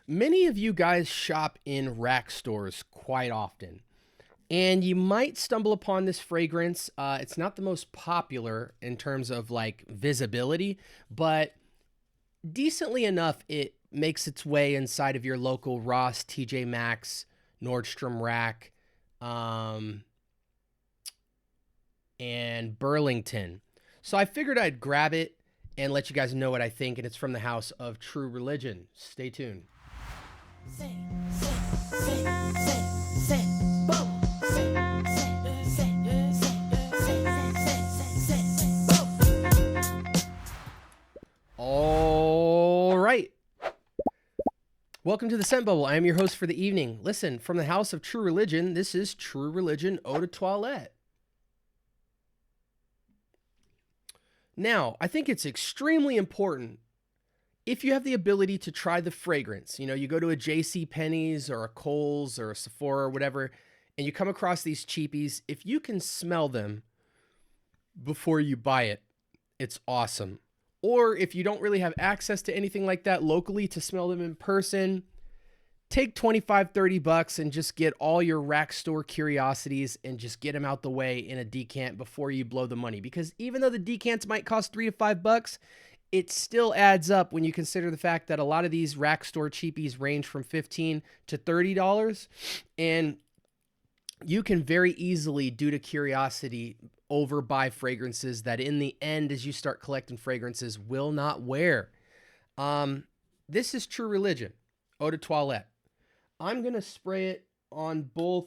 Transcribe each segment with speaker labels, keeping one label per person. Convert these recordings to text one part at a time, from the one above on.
Speaker 1: Many of you guys shop in rack stores quite often, and you might stumble upon this fragrance. It's not the most popular in terms of like visibility, but decently enough, it makes its way inside of your local Ross, TJ Maxx, Nordstrom rack, um, and Burlington. So I figured I'd grab it and let you guys know what I think, and it's from the house of True Religion. Stay tuned. All right. Welcome to the Scent Bubble. I am your host for the evening. Listen, from the house of True Religion, this is True Religion Eau de Toilette. Now, I think it's extremely important if you have the ability to try the fragrance. You know, you go to a J.C. Penney's or a Kohl's or a Sephora or whatever, and you come across these cheapies. If you can smell them before you buy it, it's awesome. Or if you don't really have access to anything like that locally to smell them in person, take 25, 30 bucks and just get all your rack store curiosities and just get them out the way in a decant before you blow the money. Because even though the decants might cost 3 to 5 bucks, it still adds up when you consider the fact that a lot of these rack store cheapies range from $15 to $30. And you can very easily, due to curiosity, overbuy fragrances that in the end, as you start collecting fragrances, will not wear. This is True Religion Eau de Toilette. I'm going to spray it on both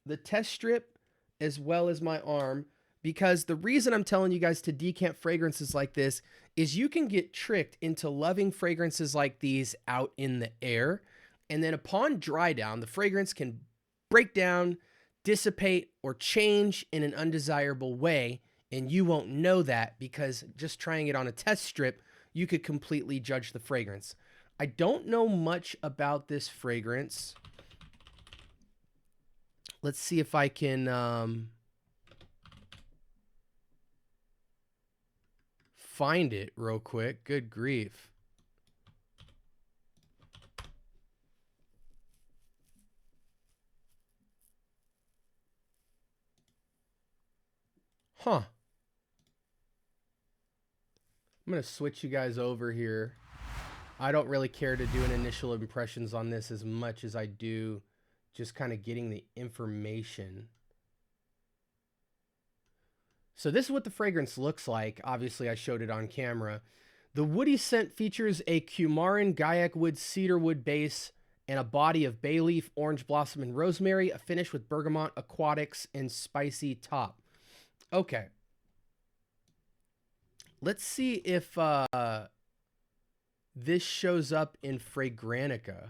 Speaker 1: the test strip as well as my arm, because the reason I'm telling you guys to decant fragrances like this is you can get tricked into loving fragrances like these out in the air. And then upon dry down, the fragrance can break down, dissipate, or change in an undesirable way. And you won't know that because just trying it on a test strip, you could completely judge the fragrance. I don't know much about this fragrance. Let's see if I can find it real quick. Good grief. Huh. I'm going to switch you guys over here. I don't really care to do an initial impressions on this as much as I do just kind of getting the information. So this is what the fragrance looks like. Obviously, I showed it on camera. The woody scent features a coumarin, gaiac wood, cedar wood base, and a body of bay leaf, orange blossom, and rosemary, a finish with bergamot, aquatics, and spicy top. Okay. Let's see if this shows up in Fragrantica.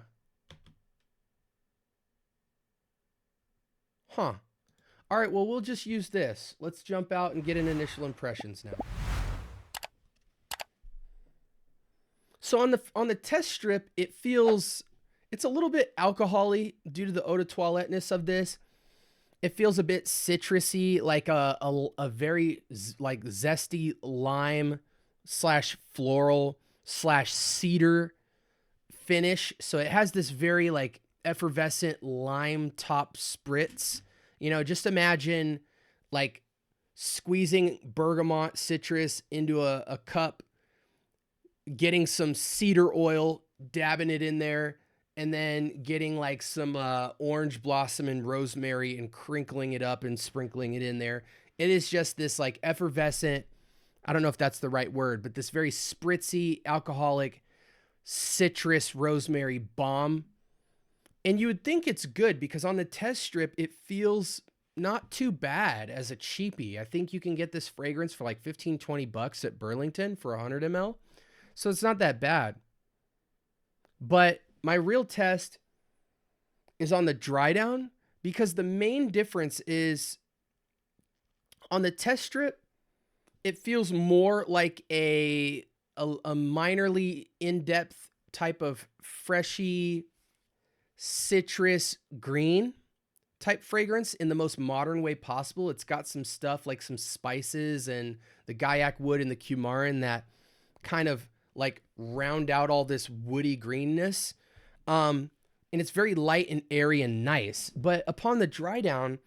Speaker 1: Huh. All right, well, we'll just use this. Let's jump out and get an initial impressions now. So on the test strip, it's a little bit alcohol-y due to the eau de toilette-ness of this. It feels a bit citrusy, like a very like zesty lime / floral / cedar finish. So it has this very like effervescent lime top spritz. You know, just imagine like squeezing bergamot citrus into a cup, getting some cedar oil, dabbing it in there, and then getting like some orange blossom and rosemary and crinkling it up and sprinkling it in there. It is just this like effervescent, I don't know if that's the right word, but this very spritzy, alcoholic, citrus rosemary bomb. And you would think it's good because on the test strip, it feels not too bad as a cheapie. I think you can get this fragrance for like 15, 20 bucks at Burlington for 100 ml. So it's not that bad. But my real test is on the dry down, because the main difference is on the test strip, it feels more like a minorly in-depth type of freshy citrus green type fragrance in the most modern way possible. It's got some stuff like some spices and the gaiac wood and the coumarin that kind of like round out all this woody greenness. And it's very light and airy and nice. But upon the dry down,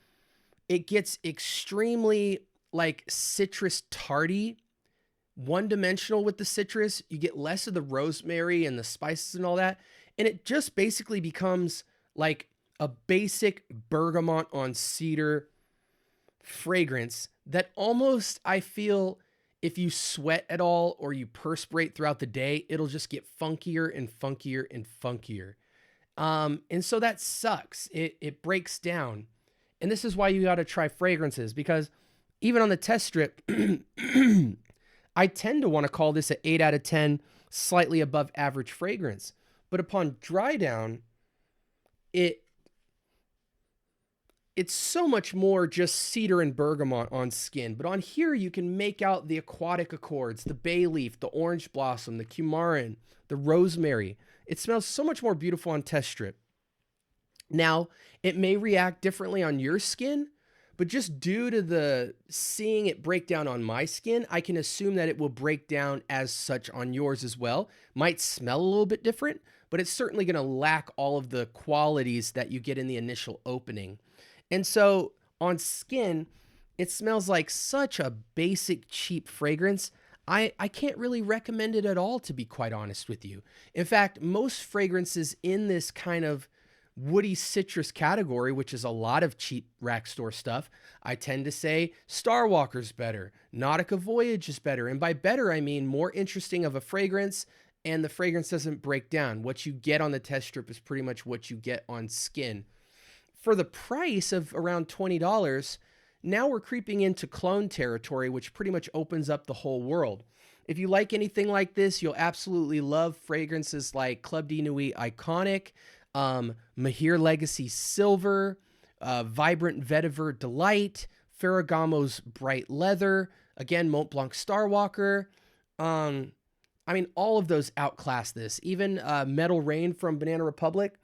Speaker 1: it gets extremely like citrus tarty, one-dimensional with the citrus. You get less of the rosemary and the spices and all that. And it just basically becomes like a basic bergamot on cedar fragrance that almost, I feel, if you sweat at all or you perspirate throughout the day, it'll just get funkier and funkier and funkier. And so that sucks. It breaks down. And this is why you got to try fragrances, because even on the test strip, I tend to want to call this an 8 out of 10, slightly above average fragrance. But upon dry down, it's so much more just cedar and bergamot on skin. But on here, you can make out the aquatic accords, the bay leaf, the orange blossom, the coumarin, the rosemary. It smells so much more beautiful on test strip. Now, it may react differently on your skin, but just due to the seeing it break down on my skin, I can assume that it will break down as such on yours as well. Might smell a little bit different, but it's certainly going to lack all of the qualities that you get in the initial opening. And so on skin, it smells like such a basic, cheap fragrance. I can't really recommend it at all, to be quite honest with you. In fact, most fragrances in this kind of woody citrus category, which is a lot of cheap rack store stuff, I tend to say Star Walker's better, Nautica Voyage is better. And by better, I mean more interesting of a fragrance, and the fragrance doesn't break down. What you get on the test strip is pretty much what you get on skin. For the price of around $20, now we're creeping into clone territory, which pretty much opens up the whole world. If you like anything like this, you'll absolutely love fragrances like Club de Nuit Iconic, Mahir Legacy Silver, Vibrant Vetiver Delight, Ferragamo's Bright Leather, again, Mont Blanc Starwalker. I mean, all of those outclass this. Even Metal Rain from Banana Republic.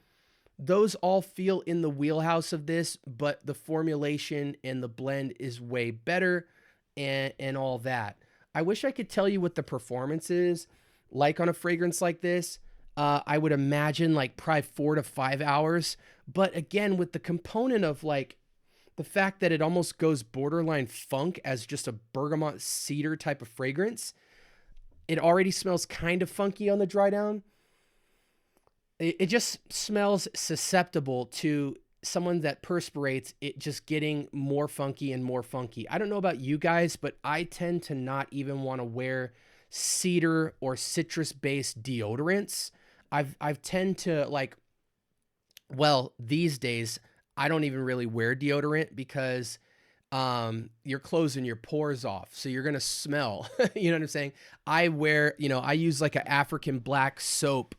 Speaker 1: Those all feel in the wheelhouse of this, but the formulation and the blend is way better and all that. I wish I could tell you what the performance is like on a fragrance like this. I would imagine like probably 4 to 5 hours. But again, with the component of like the fact that it almost goes borderline funk as just a bergamot cedar type of fragrance, it already smells kind of funky on the dry down. It just smells susceptible to someone that perspirates, it just getting more funky and more funky. I don't know about you guys, but I tend to not even want to wear cedar or citrus-based deodorants. I've tend to like, well, these days, I don't even really wear deodorant because you're closing your pores off. So you're going to smell, you know what I'm saying? I wear, I use like an African black soap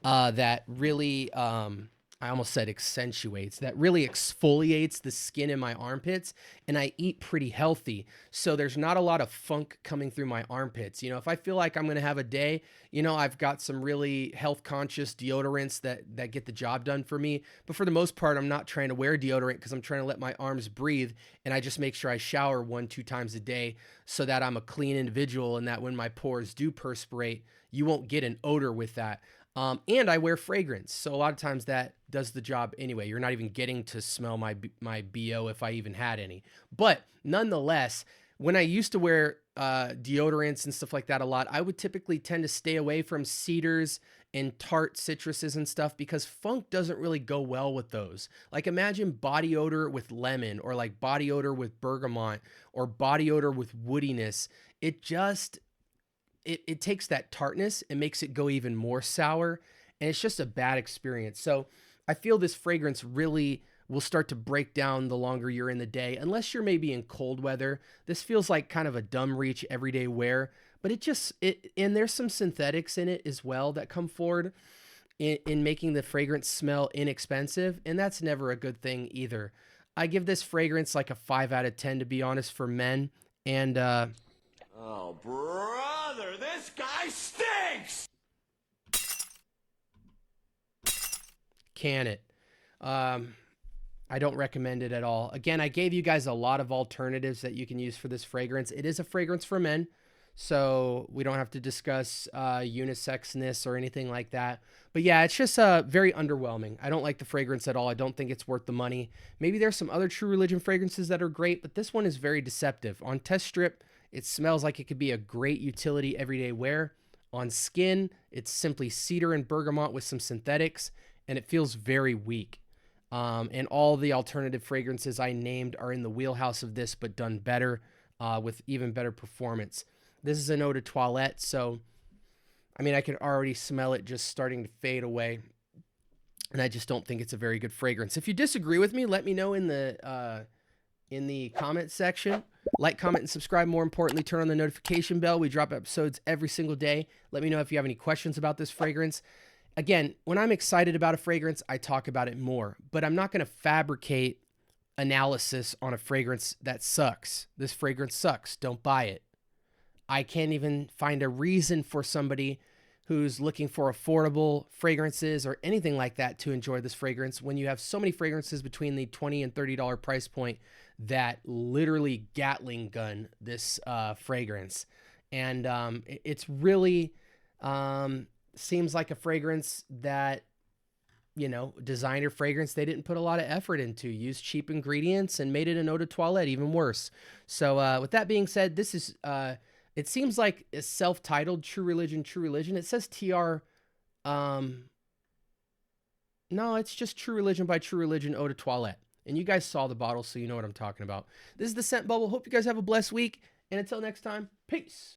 Speaker 1: that really, I almost said accentuates, that really exfoliates the skin in my armpits, and I eat pretty healthy. So there's not a lot of funk coming through my armpits. If I feel like I'm going to have a day, I've got some really health conscious deodorants that get the job done for me. But for the most part, I'm not trying to wear deodorant because I'm trying to let my arms breathe. And I just make sure I shower 1-2 times a day so that I'm a clean individual, and that when my pores do perspirate, you won't get an odor with that. And I wear fragrance. So a lot of times that does the job anyway. You're not even getting to smell my BO if I even had any. But nonetheless, when I used to wear deodorants and stuff like that a lot, I would typically tend to stay away from cedars and tart citruses and stuff because funk doesn't really go well with those. Like imagine body odor with lemon, or like body odor with bergamot, or body odor with woodiness. It takes that tartness and makes it go even more sour, and it's just a bad experience. So I feel this fragrance really will start to break down the longer you're in the day, unless you're maybe in cold weather. This feels like kind of a dumb reach everyday wear, but and there's some synthetics in it as well that come forward in making the fragrance smell inexpensive, and that's never a good thing either. I give this fragrance like a 5 out of 10, to be honest, for men, and
Speaker 2: oh, brother, this guy stinks!
Speaker 1: Can it. I don't recommend it at all. Again, I gave you guys a lot of alternatives that you can use for this fragrance. It is a fragrance for men, so we don't have to discuss unisexness or anything like that. But yeah, it's just very underwhelming. I don't like the fragrance at all. I don't think it's worth the money. Maybe there's some other True Religion fragrances that are great, but this one is very deceptive. On test strip, it smells like it could be a great utility everyday wear. On skin, it's simply cedar and bergamot with some synthetics, and it feels very weak. And all the alternative fragrances I named are in the wheelhouse of this, but done better with even better performance. This is an eau de toilette, so I mean, I can already smell it just starting to fade away, and I just don't think it's a very good fragrance. If you disagree with me, let me know in the comment section. Like, comment, and subscribe. More importantly, turn on the notification bell. We drop episodes every single day. Let me know if you have any questions about this fragrance. Again, when I'm excited about a fragrance, I talk about it more, but I'm not going to fabricate analysis on a fragrance that sucks. This fragrance sucks. Don't buy it. I can't even find a reason for somebody who's looking for affordable fragrances or anything like that to enjoy this fragrance when you have so many fragrances between the $20 and $30 price point that literally Gatling gun this fragrance. And it's really seems like a fragrance that, you know, designer fragrance they didn't put a lot of effort into, used cheap ingredients and made it an eau de toilette even worse. So with that being said, this is it seems like a self-titled True Religion, True Religion. It says TR. No, it's just True Religion by True Religion Eau de Toilette. And you guys saw the bottle, so you know what I'm talking about. This is the Scent Bubble. Hope you guys have a blessed week. And until next time, peace.